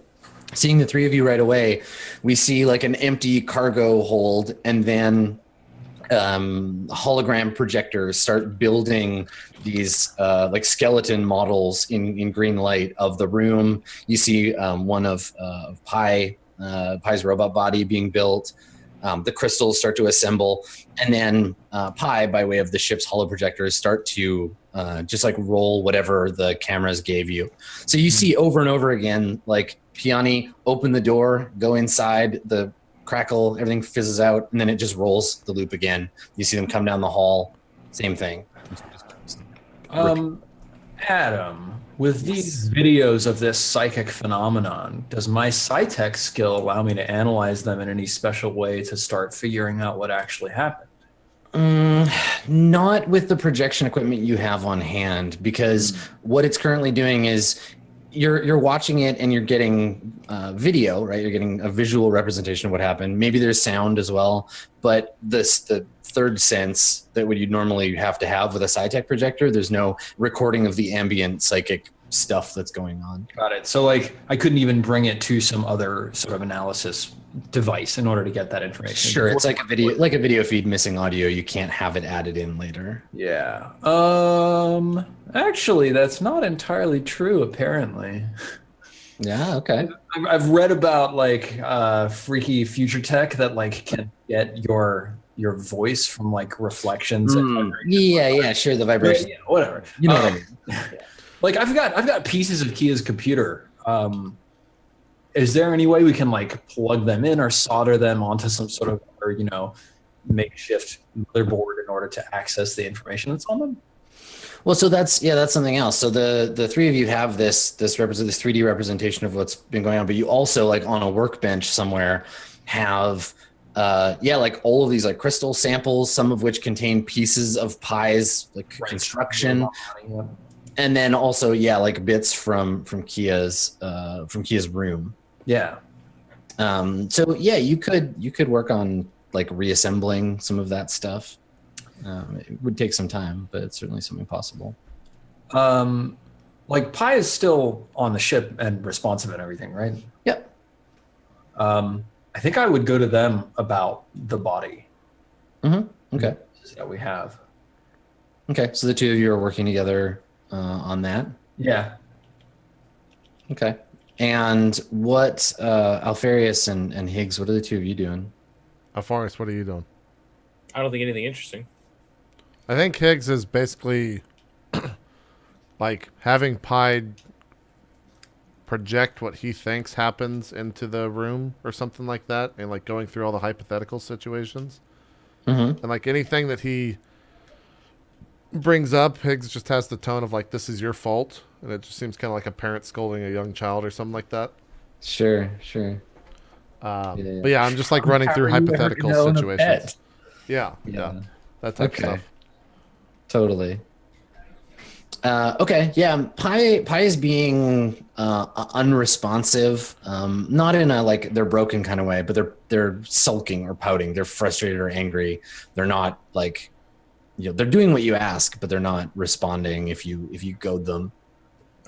seeing the three of you right away, we see like an empty cargo hold, and then hologram projectors start building these like skeleton models in green light of the room. You see one of Pi's robot body being built. The crystals start to assemble, and then Pi, by way of the ship's holoprojectors, start to just like roll whatever the cameras gave you. So you see over and over again, like Piani open the door, go inside, the crackle, everything fizzes out, and then it just rolls the loop again. You see them come down the hall, same thing. Adam, with these videos of this psychic phenomenon, does my Psytech skill allow me to analyze them in any special way to start figuring out what actually happened? Not with the projection equipment you have on hand, because what it's currently doing is you're watching it and you're getting video, right? You're getting a visual representation of what happened. Maybe there's sound as well, but the third sense that would you normally have to have with a SciTech projector, there's no recording of the ambient psychic stuff that's going on. Got it. So like I couldn't even bring it to some other sort of analysis device in order to get that information. Sure, it's like a video feed missing audio. You can't have it added in later. Yeah. Actually, that's not entirely true. Apparently. Yeah. Okay. I've read about like freaky future tech that like can get your voice from like reflections. Yeah. Sure. The vibration. Yeah, whatever. You know what I mean. Like I've got pieces of Kia's computer. Is there any way we can like plug them in or solder them onto some sort of, or makeshift motherboard in order to access the information that's on them? Well, so that's something else. So the three of you have this 3D representation of what's been going on, but you also like on a workbench somewhere have like all of these like crystal samples, some of which contain pieces of Pi's like construction. And then also, like bits from Kia's room. Yeah. So yeah, you could work on like reassembling some of that stuff. It would take some time, but it's certainly something possible. Like Pi is still on the ship and responsive and everything, right? Yep. I think I would go to them about the body. Mm-hmm. Okay. That we have. Okay, so the two of you are working together on that. Yeah. Okay. And what Alfarius and Higgs, what are the two of you doing? Alfarius, what are you doing? I don't think anything interesting. I think Higgs is basically like having Pi project what he thinks happens into the room or something like that, and like going through all the hypothetical situations. Mm-hmm. And like anything that he brings up, Higgs just has the tone of like, this is your fault. And it just seems kind of like a parent scolding a young child or something like that. Sure. But yeah, I'm just like running through hypothetical situations. Yeah. That type of stuff. Totally. Okay. Yeah. Pi is being unresponsive. Not in a like they're broken kind of way, but they're sulking or pouting. They're frustrated or angry. They're not like, they're doing what you ask, but they're not responding if you goad them.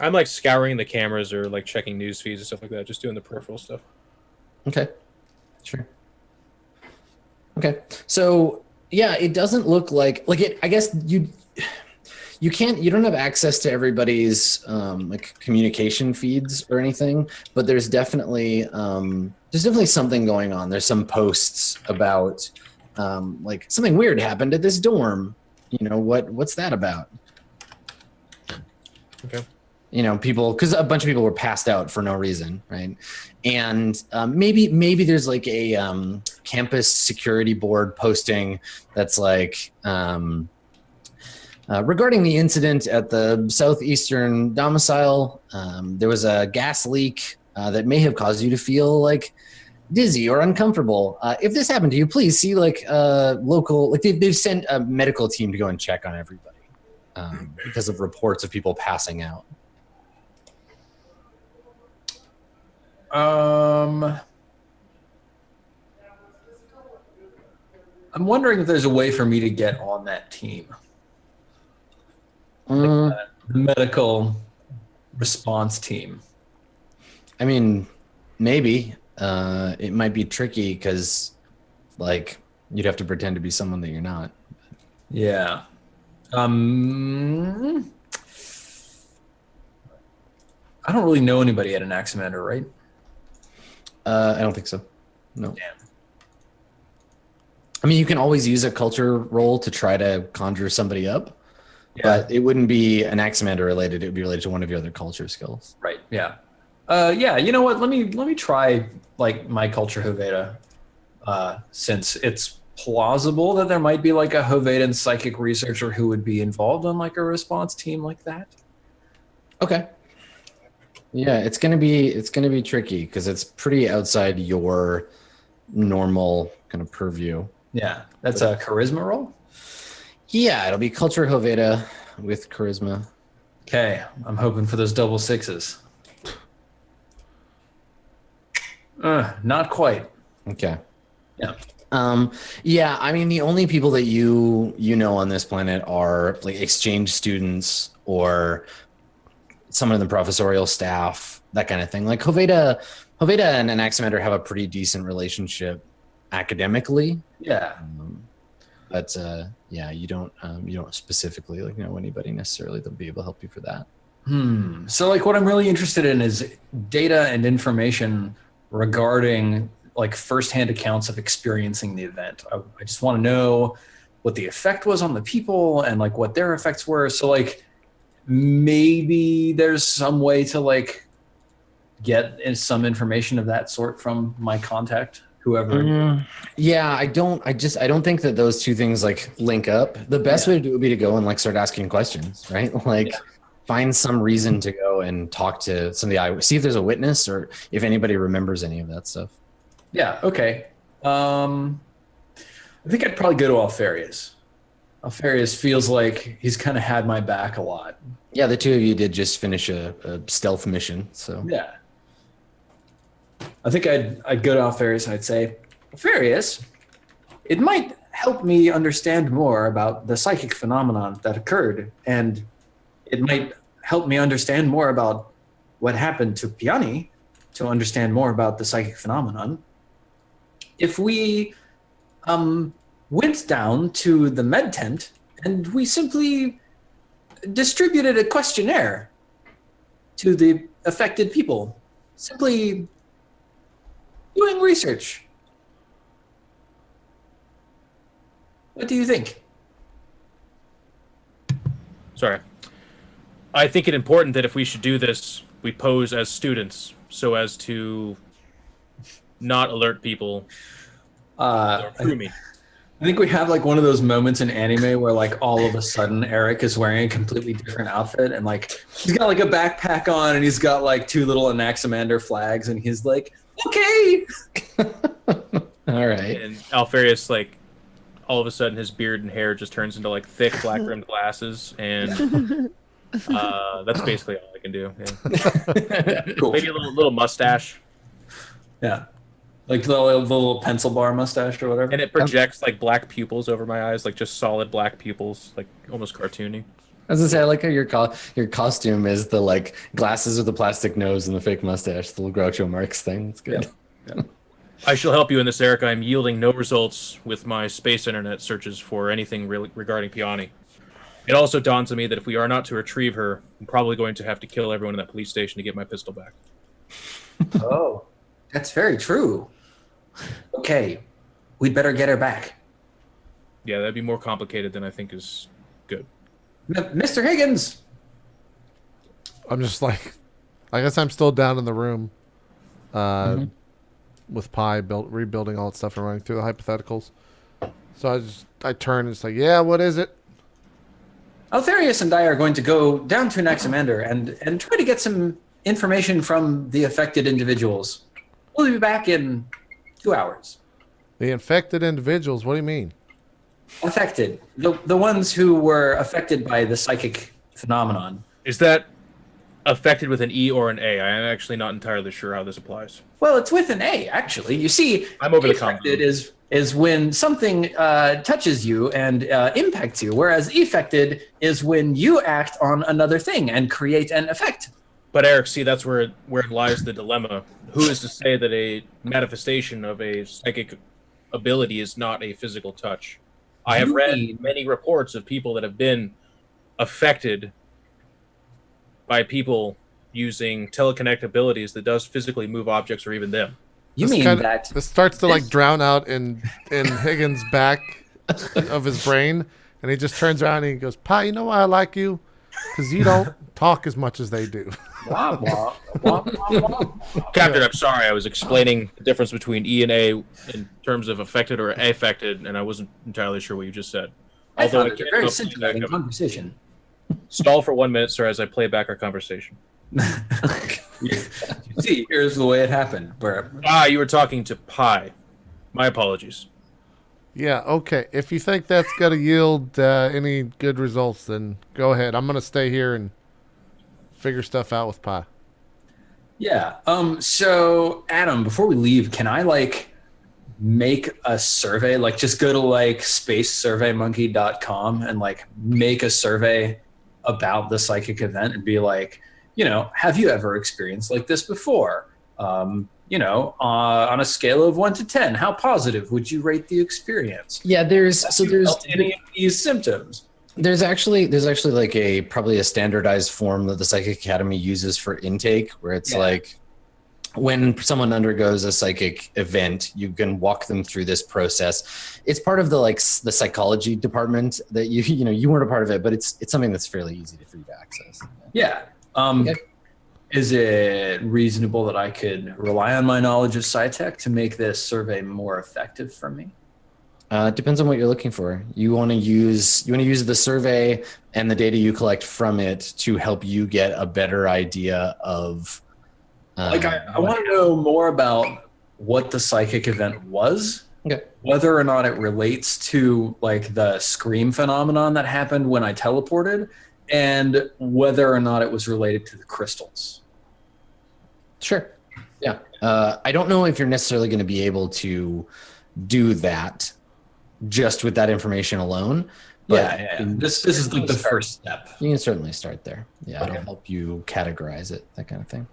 I'm like scouring the cameras or like checking news feeds and stuff like that, just doing the peripheral stuff. Okay. Sure. Okay. So yeah, it doesn't look like it. I guess you don't have access to everybody's like communication feeds or anything, but there's definitely something going on. There's some posts about like something weird happened at this dorm. What's that about? Okay. People, because a bunch of people were passed out for no reason, right? And maybe there's like a campus security board posting that's like regarding the incident at the southeastern domicile, there was a gas leak that may have caused you to feel like dizzy or uncomfortable. If this happened to you, please see like local, like they've sent a medical team to go and check on everybody because of reports of people passing out. I'm wondering if there's a way for me to get on that team. Like the medical response team. I mean, maybe. It might be tricky because, like, you'd have to pretend to be someone that you're not. Yeah. I don't really know anybody at an Aximander, right? I don't think so. No. Damn. I mean, you can always use a culture roll to try to conjure somebody up, but it wouldn't be an Aximander related. It would be related to one of your other culture skills. Right. Yeah. Yeah. You know what? Let me try like my culture Hoveda, since it's plausible that there might be like a Hovedan psychic researcher who would be involved on like a response team like that. Okay. Yeah, it's gonna be tricky because it's pretty outside your normal kind of purview. Yeah, that's a charisma roll. Yeah, it'll be culture Hoveda with charisma. Okay, I'm hoping for those double sixes. Not quite. Okay. Yeah. Yeah, I mean, the only people that you know on this planet are like exchange students or someone in the professorial staff, that kind of thing. Like Hoveda and Anaximander have a pretty decent relationship academically. Yeah. But yeah, you don't specifically like know anybody necessarily that'll be able to help you for that. So like what I'm really interested in is data and information regarding like firsthand accounts of experiencing the event. I just want to know what the effect was on the people and like what their effects were. So like maybe there's some way to like get some information of that sort from my contact, whoever. Yeah, I don't think that those two things like link up. The best way to do it would be to go and like start asking questions, right? Like find some reason to go and talk to some of the eyewitnesses, see if there's a witness or if anybody remembers any of that stuff. Yeah, okay. I think I'd probably go to Alfarius. Alfarius feels like he's kind of had my back a lot. Yeah, the two of you did just finish a stealth mission, so Yeah. I think I'd go to Alfarius and I'd say, Alfarius, it might help me understand more about the psychic phenomenon that occurred, and it might help me understand more about what happened to Piani to understand more about the psychic phenomenon. If we went down to the med tent and we simply distributed a questionnaire to the affected people, simply doing research. What do you think? Sorry. I think it important that if we should do this, we pose as students so as to not alert people. Through me. I think we have like one of those moments in anime where like all of a sudden Eric is wearing a completely different outfit and like he's got like a backpack on and he's got like two little Anaximander flags and he's like, okay. all right. And Alfarius, like, all of a sudden his beard and hair just turns into like thick black rimmed glasses, and that's basically all I can do. Yeah. Cool. Maybe a little mustache. Yeah. Like the little pencil bar mustache or whatever. And it projects like black pupils over my eyes, like just solid black pupils, like almost cartoony. As I say, I like how your costume is the like glasses with the plastic nose and the fake mustache, the little Groucho Marx thing. It's good. Yeah. I shall help you in this, Eric. I'm yielding no results with my space internet searches for anything regarding Piani. It also dawns on me that if we are not to retrieve her, I'm probably going to have to kill everyone in that police station to get my pistol back. Oh, that's very true. Okay, we'd better get her back. Yeah, that'd be more complicated than I think is good. Mr. Higgins! I'm just like, I guess I'm still down in the room with Pi rebuilding all that stuff and running through the hypotheticals. So I turn and it's like, yeah, what is it? Alfarius and I are going to go down to Anaximander and try to get some information from the affected individuals. We'll be back in 2 hours. The infected individuals? What do you mean? Affected. The ones who were affected by the psychic phenomenon. Is that affected with an E or an A? I am actually not entirely sure how this applies. Well, it's with an A, actually. You see, I'm over the affected is when something touches you and impacts you, whereas effected is when you act on another thing and create an effect. But Eric, see, that's where lies the dilemma. Who is to say that a manifestation of a psychic ability is not a physical touch? I have read many reports of people that have been affected by people using telekinetic abilities that does physically move objects or even them. You mean that this starts to like drown out in Higgins' back of his brain, and he just turns around and he goes, "Pa, you know why I like you? Because you don't talk as much as they do." Captain, I'm sorry. I was explaining the difference between E and A in terms of affected or affected, and I wasn't entirely sure what you just said. I Although found it a very scintillating conversation. Stall for 1 minute, sir, as I play back our conversation. You see, here's the way it happened. You were talking to Pi. My apologies. Yeah, okay. If you think that's going to yield any good results, then go ahead. I'm going to stay here and figure stuff out with Pi. Yeah. So Adam, before we leave, can I make a survey? Like just go to spacesurveymonkey.com and make a survey about the psychic event and be like, have you ever experienced like this before? On a scale of 1 to 10, how positive would you rate the experience? Yeah, there's any of these symptoms. There's actually like probably a standardized form that the Psychic Academy uses for intake, where it's like when someone undergoes a psychic event, you can walk them through this process. It's part of the psychology department that you weren't a part of it, but it's something that's fairly easy for you to access. Yeah. Is it reasonable that I could rely on my knowledge of SciTech to make this survey more effective for me? It depends on what you're looking for. You want to use the survey and the data you collect from it to help you get a better idea of. I want to know more about what the psychic event was. Okay. Whether or not it relates to the scream phenomenon that happened when I teleported, and whether or not it was related to the crystals. Sure. Yeah. I don't know if you're necessarily going to be able to do that just with that information alone. But This is the first step. You can certainly start there. Yeah, it'll help you categorize it, that kind of thing.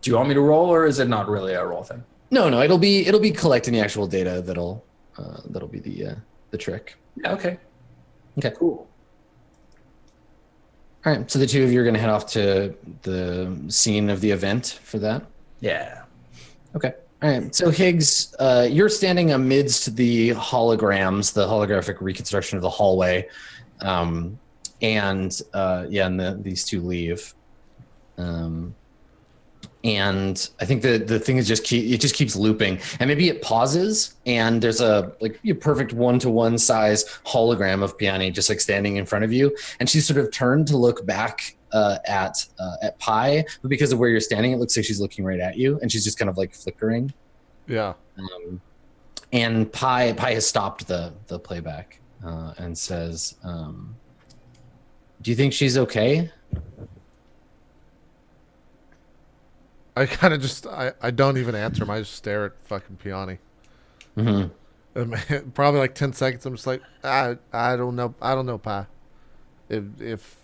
Do you want me to roll, or is it not really a roll thing? No, it'll be collecting the actual data that'll be the trick. Yeah, okay. Okay. Cool. All right, so the two of you are going to head off to the scene of the event for that? Yeah. Okay. All right, so Higgs, you're standing amidst the holograms, the holographic reconstruction of the hallway, and these two leave. And I think the thing is it just keeps looping, and maybe it pauses, and there's a perfect 1-to-1 size hologram of Piani just standing in front of you, and she's sort of turned to look back at Pi, but because of where you're standing, it looks like she's looking right at you, and she's just kind of flickering. Yeah. And Pi has stopped the playback and says, "Do you think she's okay?" I kind of just I don't even answer him. I just stare at fucking Piani. Mm-hmm. Probably 10 seconds. I'm just like, I don't know, Pi. If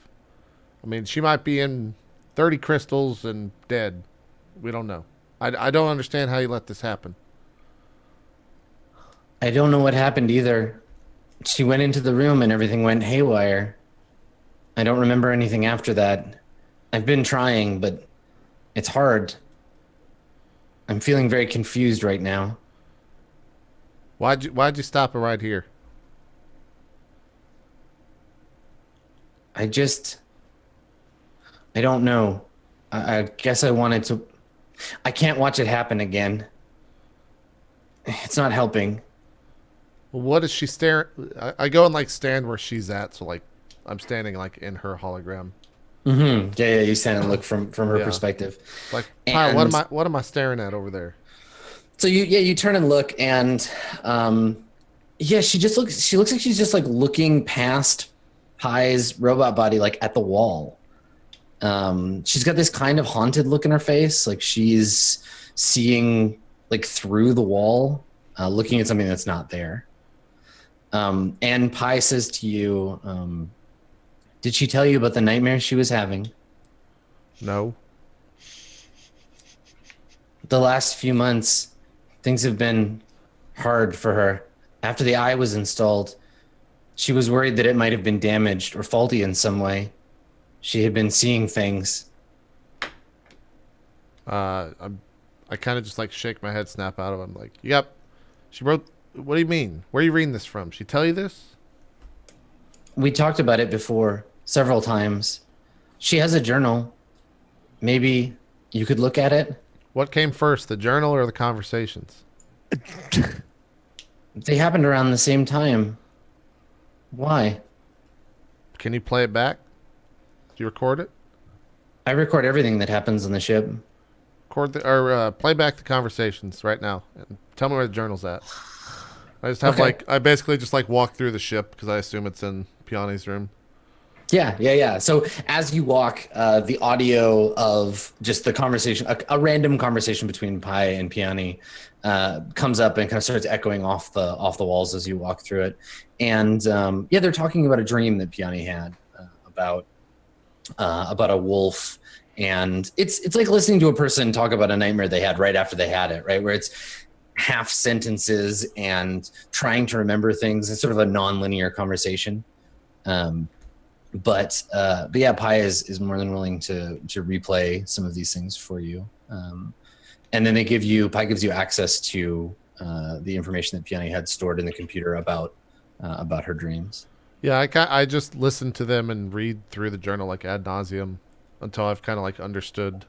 she might be in 30 crystals and dead. We don't know. I don't understand how you let this happen. I don't know what happened either. She went into the room and everything went haywire. I don't remember anything after that. I've been trying, but it's hard. I'm feeling very confused right now. Why'd you stop it right here? I don't know. I guess I wanted to. I can't watch it happen again. It's not helping. Well, what is she staring? I go and stand where she's at, so I'm standing in her hologram. Mm-hmm. Yeah. You stand and look from her perspective. Pi, what am I staring at over there? So you turn and look, and she looks like she's just looking past Pi's robot body at the wall. She's got this kind of haunted look in her face, like she's seeing through the wall, looking at something that's not there. And Pi says to you, did she tell you about the nightmare she was having? No. The last few months, things have been hard for her. After the eye was installed, she was worried that it might have been damaged or faulty in some way. She had been seeing things. I kind of just shake my head, snap out of it. I'm like, yep. She wrote. What do you mean? Where are you reading this from? She tell you this? We talked about it before several times. She has a journal. Maybe you could look at it. What came first, the journal or the conversations? They happened around the same time. Why? Can you play it back? Do you record it? I record everything that happens on the ship. Play back the conversations right now and tell me where the journal's at. I just have Okay. I basically just walk through the ship because I assume it's in Piani's room. Yeah. So as you walk, the audio of just the conversation, a random conversation between Pi and Piani, comes up and kind of starts echoing off the walls as you walk through it. And they're talking about a dream that Piani had about a wolf. And it's like listening to a person talk about a nightmare they had right after they had it, right? Where it's half sentences and trying to remember things. It's sort of a non-linear conversation. But yeah, Pi is more than willing to replay some of these things for you. And then Pi gives you access to the information that Piani had stored in the computer about her dreams. Yeah, I just listen to them and read through the journal like ad nauseum until I've kind of like understood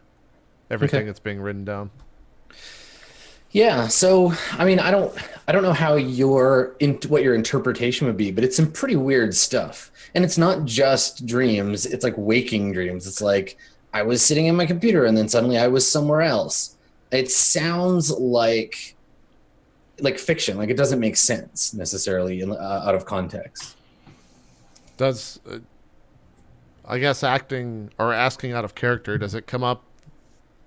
everything that's being written down. Yeah, so I mean, I don't know how what your interpretation would be, but it's some pretty weird stuff. And it's not just dreams, it's like waking dreams. It's like I was sitting in my computer and then suddenly I was somewhere else. It sounds like fiction, like it doesn't make sense necessarily out of context. Does I guess acting or asking out of character, does it come up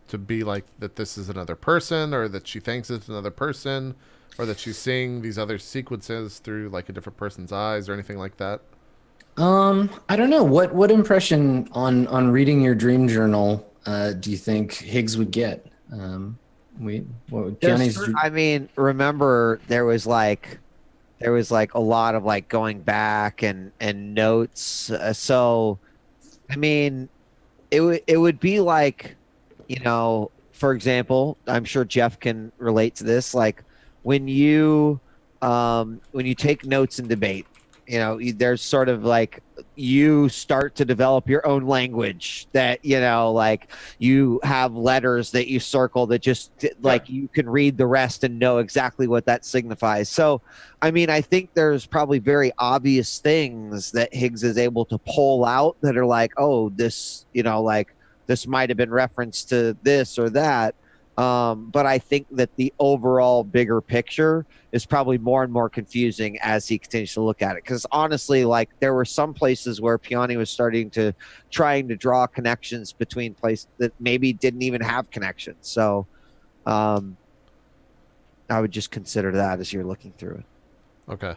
to be like that this is another person, or that she thinks it's another person, or that she's seeing these other sequences through like a different person's eyes or anything like that? I don't know. What impression on reading your dream journal do you think Higgs would get? I mean, remember there was like a lot of like going back and notes. So, I mean, it would be like, you know, for example, I'm sure Geoff can relate to this. Like when you take notes in debate, you know, there's sort of like you start to develop your own language that, you know, like you have letters that you circle that just like you can read the rest and know exactly what that signifies. So, I mean, I think there's probably very obvious things that Higgs is able to pull out that are like, oh, this, you know, like this might have been referenced to this or that. But I think that the overall bigger picture is probably more and more confusing as he continues to look at it. Because honestly, like there were some places where Piani was trying to draw connections between places that maybe didn't even have connections. So I would just consider that as you're looking through it. Okay.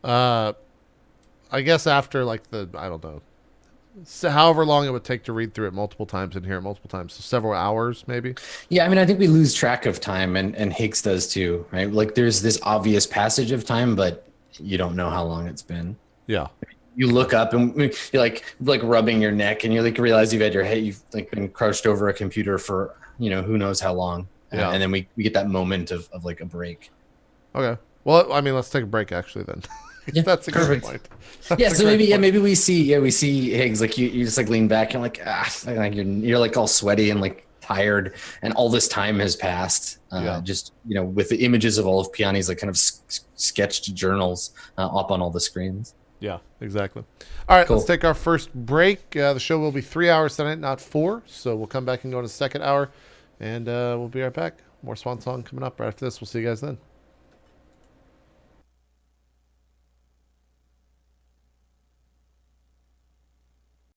I guess after like I don't know, so however long it would take to read through it multiple times and hear it multiple times, so several hours maybe. Yeah, I mean, I think we lose track of time, and Higgs does too, right? Like there's this obvious passage of time, but you don't know how long it's been. Yeah. You look up and you're like rubbing your neck, and you like realize you've like been crouched over a computer for, you know, who knows how long. Yeah. And then we get that moment of like a break. Okay. Well, I mean, let's take a break actually then. Yeah, that's a good point. So maybe we see Higgs, like you just like lean back and like like you're like all sweaty and like tired, and all this time has passed. Just, you know, with the images of all of Piani's like kind of sketched journals up on all the screens. Yeah, exactly. All right, Cool. Let's take our first break. The show will be 3 hours tonight, not 4. So we'll come back and go to the second hour, and we'll be right back. More Swan Song coming up right after this. We'll see you guys then.